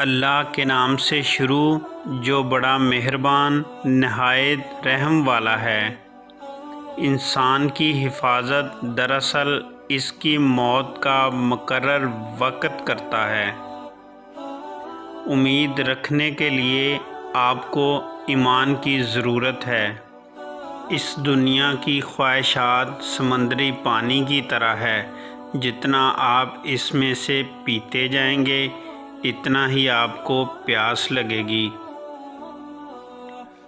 اللہ کے نام سے شروع جو بڑا مہربان نہایت رحم والا ہے۔ انسان کی حفاظت دراصل اس کی موت کا مقرر وقت کرتا ہے۔ امید رکھنے کے لیے آپ کو ایمان کی ضرورت ہے۔ اس دنیا کی خواہشات سمندری پانی کی طرح ہے، جتنا آپ اس میں سے پیتے جائیں گے اتنا ہی آپ کو پیاس لگے گی۔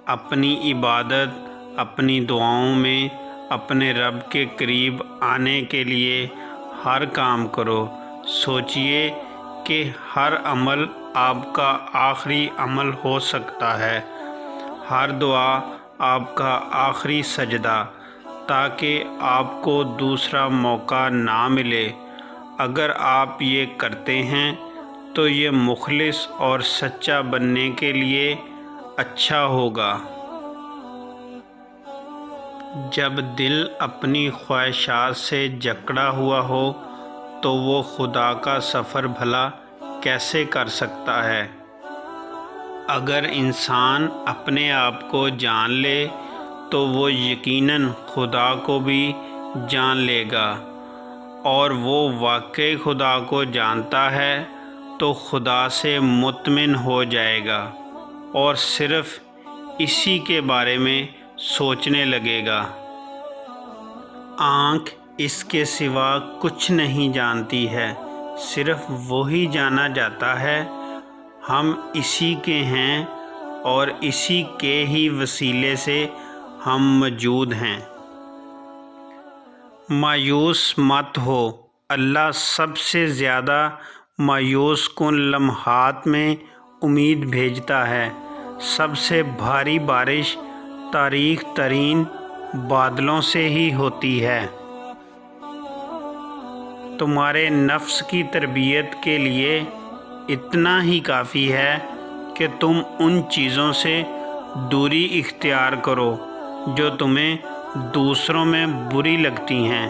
اپنی عبادت، اپنی دعاؤں میں اپنے رب کے قریب آنے کے لیے ہر کام کرو۔ سوچئے کہ ہر عمل آپ کا آخری عمل ہو سکتا ہے، ہر دعا آپ کا آخری سجدہ، تاکہ آپ کو دوسرا موقع نہ ملے۔ اگر آپ یہ کرتے ہیں تو یہ مخلص اور سچا بننے کے لیے اچھا ہوگا۔ جب دل اپنی خواہشات سے جکڑا ہوا ہو تو وہ خدا کا سفر بھلا کیسے کر سکتا ہے؟ اگر انسان اپنے آپ کو جان لے تو وہ یقیناً خدا کو بھی جان لے گا، اور وہ واقعی خدا کو جانتا ہے تو خدا سے مطمئن ہو جائے گا اور صرف اسی کے بارے میں سوچنے لگے گا۔ آنکھ اس کے سوا کچھ نہیں جانتی ہے، صرف وہی جانا جاتا ہے۔ ہم اسی کے ہیں اور اسی کے ہی وسیلے سے ہم موجود ہیں۔ مایوس مت ہو، اللہ سب سے زیادہ مایوس کن لمحات میں امید بھیجتا ہے۔ سب سے بھاری بارش تاریک ترین بادلوں سے ہی ہوتی ہے۔ تمہارے نفس کی تربیت کے لیے اتنا ہی کافی ہے کہ تم ان چیزوں سے دوری اختیار کرو جو تمہیں دوسروں میں بری لگتی ہیں۔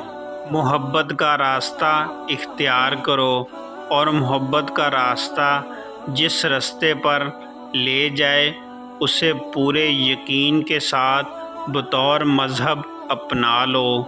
محبت کا راستہ اختیار کرو، اور محبت کا راستہ جس راستے پر لے جائے اسے پورے یقین کے ساتھ بطور مذہب اپنا لو۔